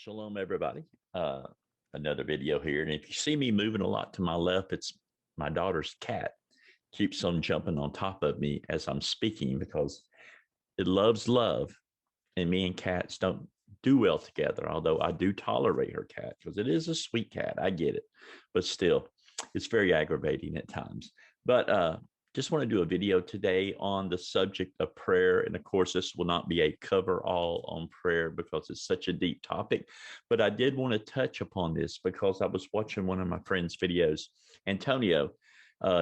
Shalom, everybody. Uh, Another video here. And if you see me moving a lot to my left, it's my daughter's cat keeps on jumping on top of me as I'm speaking because it loves love. And me and cats don't do well together, although I do tolerate her cat because it is a sweet cat. I get it. But still, it's very aggravating at times. But just want to do a video today on the subject of prayer. And of course, this will not be a cover all on prayer because it's such a deep topic. But I did want to touch upon this because I was watching one of my friend's videos, Antonio.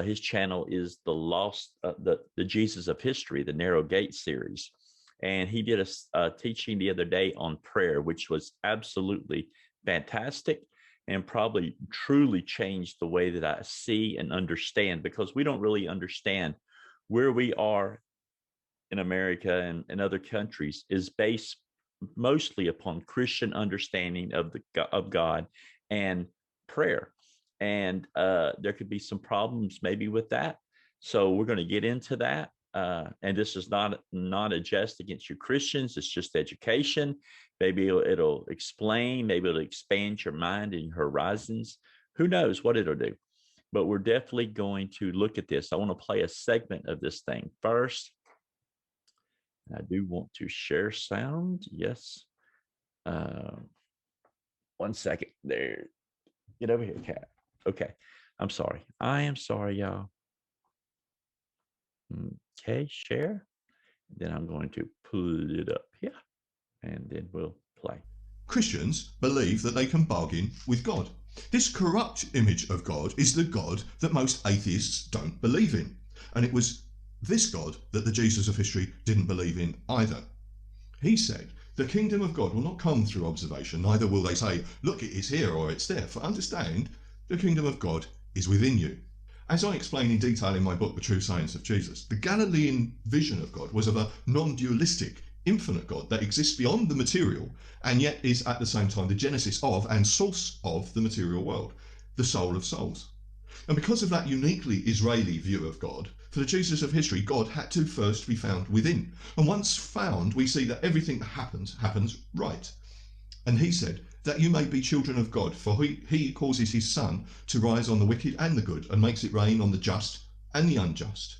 His channel is the Jesus of History, the Narrow Gate series, and he did a teaching the other day on prayer, which was absolutely fantastic and probably truly changed the way that I see and understand, because we don't really understand where we are in America and other countries is based mostly upon Christian understanding of God and prayer. And there could be some problems maybe with that. So we're going to get into that. And this is not a jest against you Christians. It's just education. Maybe it'll explain, maybe it'll expand your mind and your horizons. Who knows what it'll do? But we're definitely going to look at this. I want to play a segment of this thing first. I do want to share sound. Yes. One second there. Get over here, cat. Okay. I'm sorry. I am sorry, y'all. Okay, share. Then I'm going to pull it up here and then we'll play. Christians believe that they can bargain with God. This corrupt image of God is the God that most atheists don't believe in. And it was this God that the Jesus of history didn't believe in either. He said, the kingdom of God will not come through observation, neither will they say, look, it is here or it's there. For understand, the kingdom of God is within you. As I explain in detail in my book, The True Science of Jesus, the Galilean vision of God was of a non-dualistic, infinite God that exists beyond the material and yet is at the same time the genesis of and source of the material world, the soul of souls. And because of that uniquely Israeli view of God, for the Jesus of history, God had to first be found within. And once found, we see that everything that happens right. And he said, that you may be children of God, for he causes his sun to rise on the wicked and the good, and makes it rain on the just and the unjust.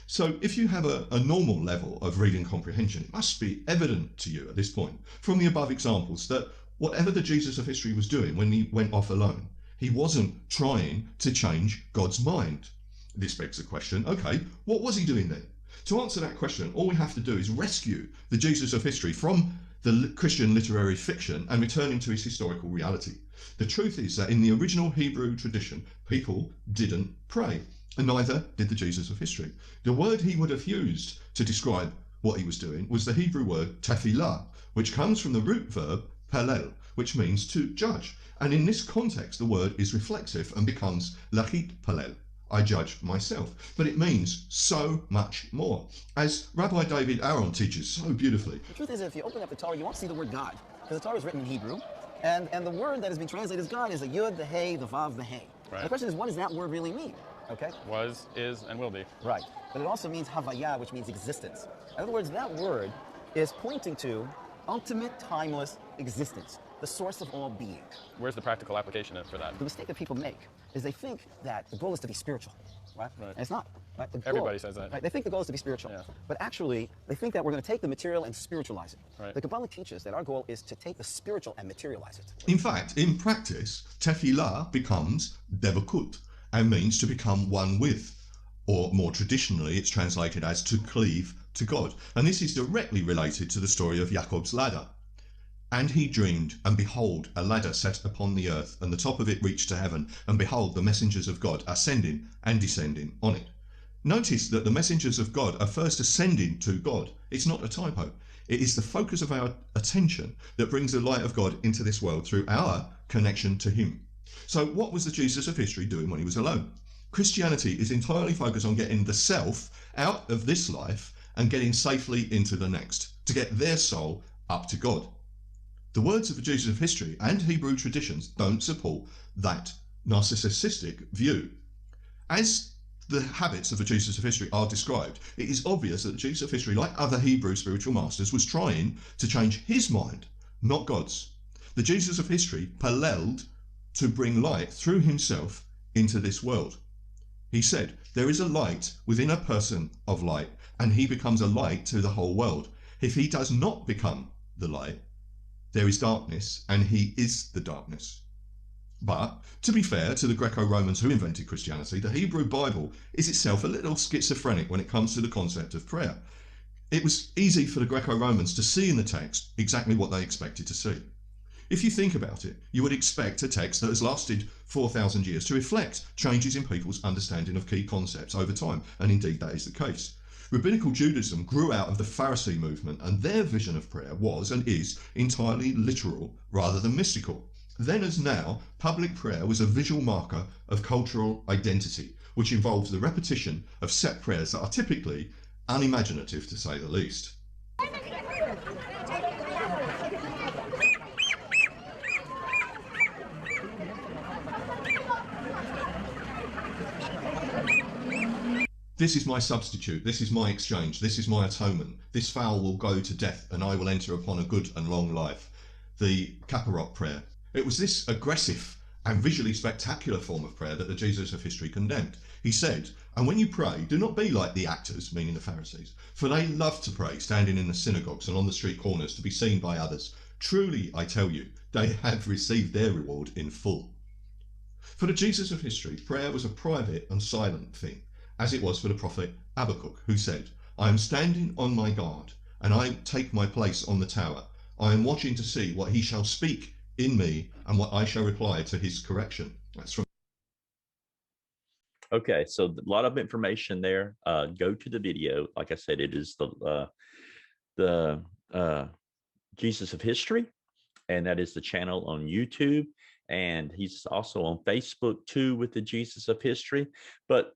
So if you have a normal level of reading comprehension, it must be evident to you at this point, from the above examples, that whatever the Jesus of history was doing when he went off alone, he wasn't trying to change God's mind. This begs the question, okay, what was he doing then? To answer that question, all we have to do is rescue the Jesus of history from the Christian literary fiction and return him to his historical reality. The truth is that in the original Hebrew tradition, people didn't pray, and neither did the Jesus of history. The word he would have used to describe what he was doing was the Hebrew word tefillah, which comes from the root verb palel, which means to judge. And in this context, the word is reflexive and becomes lachit palel, I judge myself. But it means so much more. As Rabbi David Aaron teaches so beautifully. The truth is, if you open up the Torah, you won't see the word God, because the Torah is written in Hebrew, and the word that has been translated as God is the Yud, the Hey, the Vav, the Hey. Right. And the question is, what does that word really mean? Okay? Was, is, and will be. Right. But it also means Havaya, which means existence. In other words, that word is pointing to ultimate timeless existence, the source of all being. Where's the practical application for that? The mistake that people make is they think that the goal is to be spiritual, right? And it's not. Right? Everybody says that. Right? They think the goal is to be spiritual. Yeah. But actually, they think that we're going to take the material and spiritualize it. Right. The Kabbalah teaches that our goal is to take the spiritual and materialize it. In fact, in practice, tefillah becomes devakut and means to become one with, or more traditionally, it's translated as to cleave to God. And this is directly related to the story of Jacob's ladder. And he dreamed, and behold, a ladder set upon the earth, and the top of it reached to heaven, and behold, the messengers of God ascending and descending on it. Notice that the messengers of God are first ascending to God. It's not a typo. It is the focus of our attention that brings the light of God into this world through our connection to him. So what was the Jesus of history doing when he was alone? Christianity is entirely focused on getting the self out of this life and getting safely into the next, to get their soul up to God. The words of the Jesus of history and Hebrew traditions don't support that narcissistic view. As the habits of the Jesus of history are described, it is obvious that the Jesus of history, like other Hebrew spiritual masters, was trying to change his mind, not God's. The Jesus of history paralleled to bring light through himself into this world. He said, there is a light within a person of light, and he becomes a light to the whole world. If he does not become the light, there is darkness, and he is the darkness. But, to be fair to the Greco-Romans who invented Christianity, the Hebrew Bible is itself a little schizophrenic when it comes to the concept of prayer. It was easy for the Greco-Romans to see in the text exactly what they expected to see. If you think about it, you would expect a text that has lasted 4,000 years to reflect changes in people's understanding of key concepts over time, and indeed that is the case. Rabbinical Judaism grew out of the Pharisee movement, and their vision of prayer was and is entirely literal rather than mystical. Then as now, public prayer was a visual marker of cultural identity, which involves the repetition of set prayers that are typically unimaginative, to say the least. This is my substitute, this is my exchange, this is my atonement. This fowl will go to death, and I will enter upon a good and long life. The Kaparot prayer. It was this aggressive and visually spectacular form of prayer that the Jesus of history condemned. He said, and when you pray, do not be like the actors, meaning the Pharisees, for they love to pray, standing in the synagogues and on the street corners to be seen by others. Truly, I tell you, they have received their reward in full. For the Jesus of history, prayer was a private and silent thing, as it was for the prophet Habakkuk, who said, I am standing on my guard, and I take my place on the tower. I am watching to see what he shall speak in me and what I shall reply to his correction. That's from. Okay, so a lot of information there. Go to the video. Like I said, it is the Jesus of History, and that is the channel on YouTube. And he's also on Facebook too with the Jesus of History. But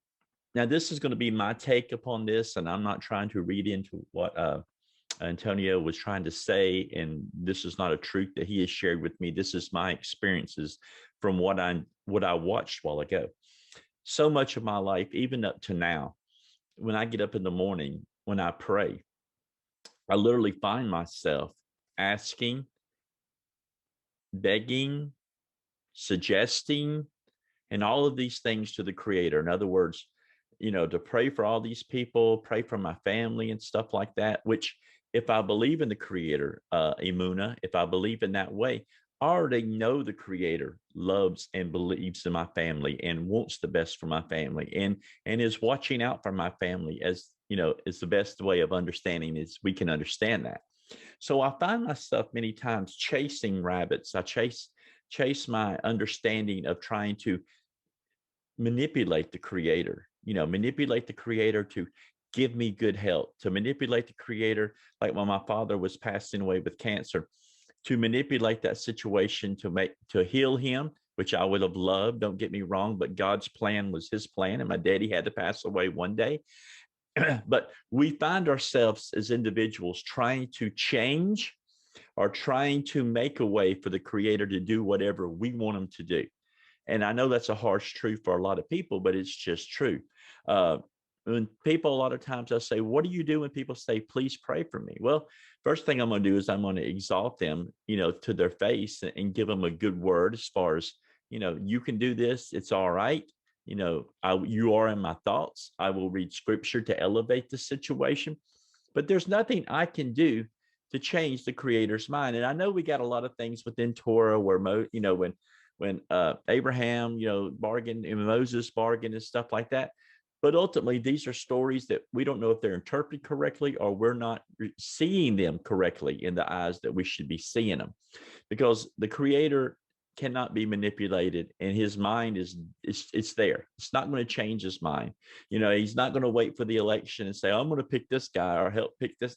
now this is going to be my take upon this, and I'm not trying to read into what Antonio was trying to say, and this is not a truth that he has shared with me. This is my experiences from what I watched a while ago. So much of my life, even up to now, when I get up in the morning, when I pray, I literally find myself asking, begging, suggesting, and all of these things to the Creator. In other words, to pray for all these people, pray for my family and stuff like that, which if I believe in the Creator, Emunah, if I believe in that way, I already know the Creator loves and believes in my family and wants the best for my family and is watching out for my family, as is the best way of understanding is we can understand that. So I find myself many times chasing rabbits. I chase my understanding of trying to manipulate the Creator, manipulate the Creator to give me good health, to manipulate the Creator, like when my father was passing away with cancer, to manipulate that situation to heal him, which I would have loved, don't get me wrong, but God's plan was his plan, and my daddy had to pass away one day. But we find ourselves as individuals trying to change or trying to make a way for the Creator to do whatever we want him to do. And I know that's a harsh truth for a lot of people, but it's just true. When people, a lot of times I say, what do you do when people say, please pray for me? Well, first thing I'm going to do is I'm going to exalt them, to their face and give them a good word as far as, you can do this. It's all right. You are in my thoughts. I will read scripture to elevate the situation, but there's nothing I can do to change the Creator's mind. And I know we got a lot of things within Torah where, when Abraham, bargained and Moses bargained and stuff like that. But ultimately, these are stories that we don't know if they're interpreted correctly or we're not seeing them correctly in the eyes that we should be seeing them, because the Creator cannot be manipulated, and his mind it's there. It's not going to change his mind. He's not going to wait for the election and say, I'm going to pick this guy or help pick this.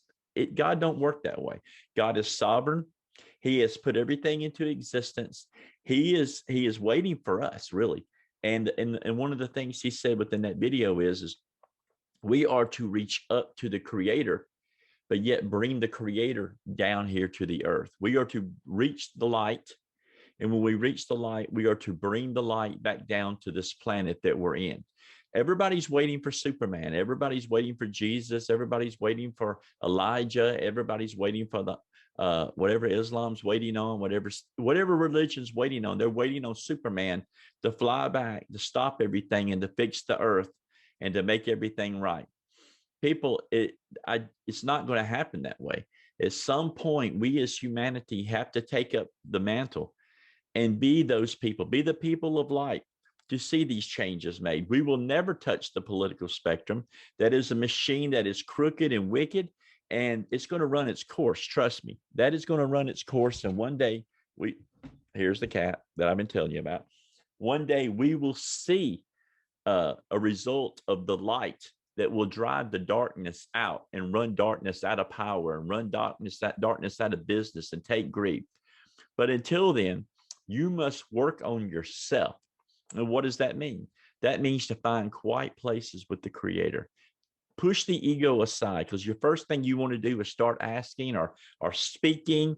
God don't work that way. God is sovereign. He has put everything into existence. He is waiting for us, really. And one of the things he said within that video is we are to reach up to the Creator, but yet bring the Creator down here to the earth. We are to reach the light. And when we reach the light, we are to bring the light back down to this planet that we're in. Everybody's waiting for Superman. Everybody's waiting for Jesus. Everybody's waiting for Elijah. Everybody's waiting for the whatever Islam's waiting on, whatever religion's waiting on. They're waiting on Superman to fly back, to stop everything, and to fix the earth, and to make everything right. People, it's not going to happen that way. At some point, we as humanity have to take up the mantle and be those people, be the people of light, to see these changes made. We will never touch the political spectrum. That is a machine that is crooked and wicked, and it's going to run its course. Trust me, that is going to run its course. And one day, here's the cat that I've been telling you about. One day we will see a result of the light that will drive the darkness out and run darkness out of power and run darkness out of business and take grief. But until then, you must work on yourself. And what does that mean? That means to find quiet places with the Creator. Push the ego aside, because your first thing you want to do is start asking or speaking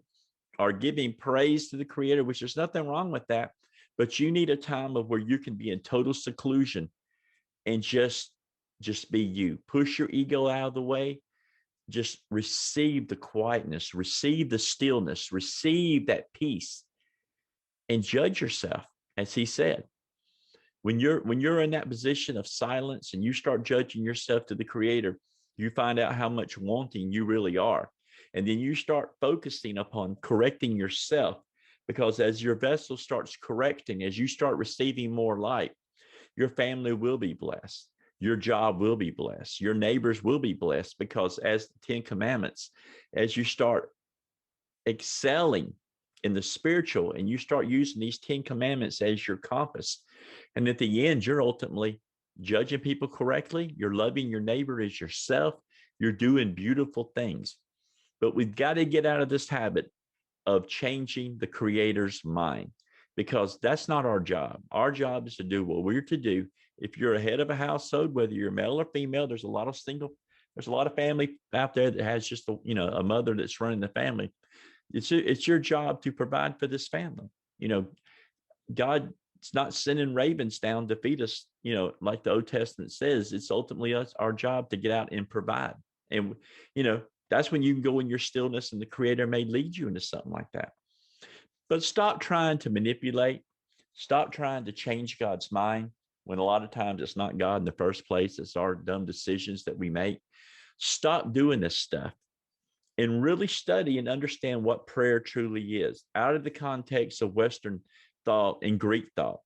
or giving praise to the Creator, which there's nothing wrong with that. But you need a time of where you can be in total seclusion and just be you. Push your ego out of the way. Just receive the quietness, receive the stillness, receive that peace, and judge yourself, as he said. When you're in that position of silence and you start judging yourself to the Creator, you find out how much wanting you really are. And then you start focusing upon correcting yourself, because as your vessel starts correcting, as you start receiving more light, your family will be blessed. Your job will be blessed. Your neighbors will be blessed, because as the 10 Commandments, as you start excelling in the spiritual and you start using these 10 Commandments as your compass, and at the end, you're ultimately judging people correctly. You're loving your neighbor as yourself. You're doing beautiful things. But we've got to get out of this habit of changing the Creator's mind, because that's not our job. Our job is to do what we're to do. If you're a head of a household, whether you're male or female, there's a lot of family out there that has just a mother that's running the family. It's your job to provide for this family. God's not sending ravens down to feed us, like the Old Testament says. It's ultimately our job to get out and provide. And, that's when you can go in your stillness, and the Creator may lead you into something like that. But stop trying to manipulate. Stop trying to change God's mind, when a lot of times it's not God in the first place. It's our dumb decisions that we make. Stop doing this stuff and really study and understand what prayer truly is, out of the context of Western thought and Greek thought,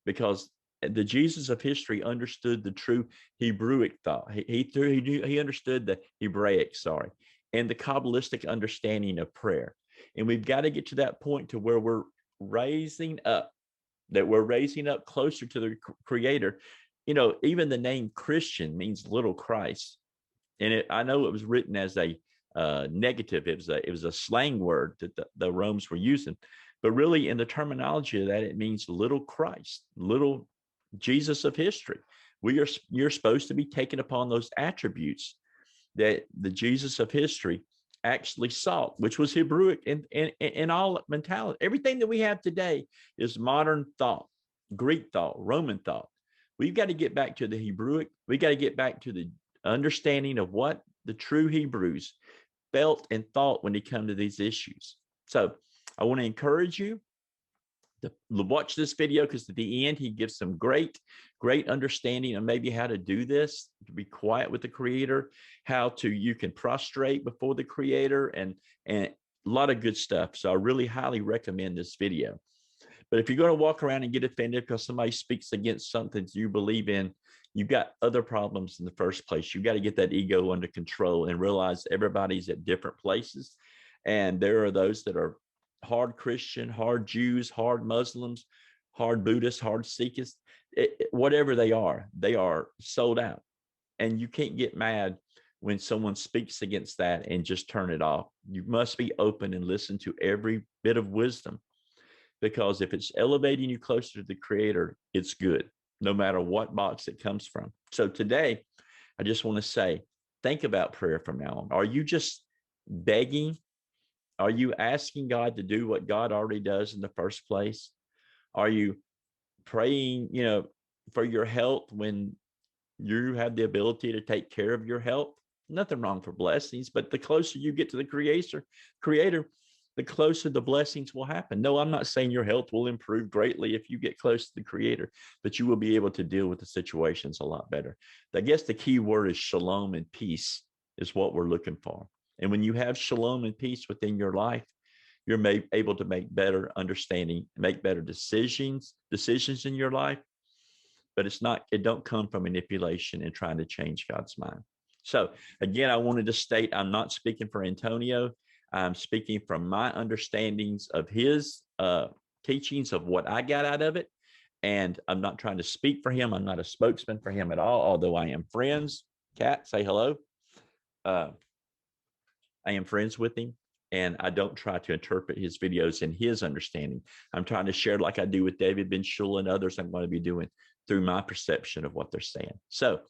because the Jesus of history understood the true Hebrewic thought. He understood the Hebraic, and the Kabbalistic understanding of prayer. And we've got to get to that point to where we're raising up closer to the Creator. Even the name Christian means little Christ. And I know it was written as a negative. It was a slang word that the Romans were using. But really, in the terminology of that, it means little Christ, little Jesus of history. You're supposed to be taking upon those attributes that the Jesus of history actually sought, which was Hebrewic in all mentality. Everything that we have today is modern thought, Greek thought, Roman thought. We've got to get back to the Hebrewic. We got to get back to the understanding of what the true Hebrews felt and thought when they come to these issues. So I want to encourage you to watch this video, because at the end, he gives some great understanding of maybe how to do this, to be quiet with the Creator, you can prostrate before the Creator, and a lot of good stuff. So I really highly recommend this video. But if you're going to walk around and get offended because somebody speaks against something you believe in, you've got other problems in the first place. You've got to get that ego under control and realize everybody's at different places. And there are those that are hard Christian, hard Jews, hard Muslims, hard Buddhists, hard Sikhs, whatever they are sold out. And you can't get mad when someone speaks against that and just turn it off. You must be open and listen to every bit of wisdom, because if it's elevating you closer to the Creator, it's good, no matter what box it comes from. So today, I just want to say, think about prayer from now on. Are you just begging? Are you asking God to do what God already does in the first place? Are you praying, for your health when You have the ability to take care of your health. Nothing wrong for blessings, but the closer you get to the creator, the closer the blessings will happen. No, I'm not saying your health will improve greatly if you get close to the creator, but you will be able to deal with the situations a lot better. I guess the key word is shalom and peace is what we're looking for. And when you have shalom and peace within your life, you're able to make better understanding, make better decisions in your life. But it don't come from manipulation and trying to change God's mind. So again, I wanted to state, I'm not speaking for Antonio. I'm speaking from my understandings of his teachings of what I got out of it. And I'm not trying to speak for him. I'm not a spokesman for him at all, although I am friends. Kat, say hello. I am friends with him, and I don't try to interpret his videos in his understanding. I'm trying to share, like I do with David Ben Shula and others I'm going to be doing, through my perception of what they're saying. So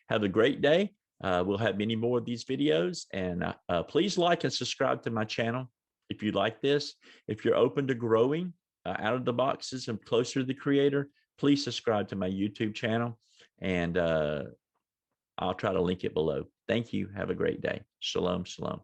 have a great day. We'll have many more of these videos, and please like and subscribe to my channel if you like this. If you're open to growing out of the boxes and closer to the creator, please subscribe to my YouTube channel, and I'll try to link it below. Thank you. Have a great day. Shalom, shalom.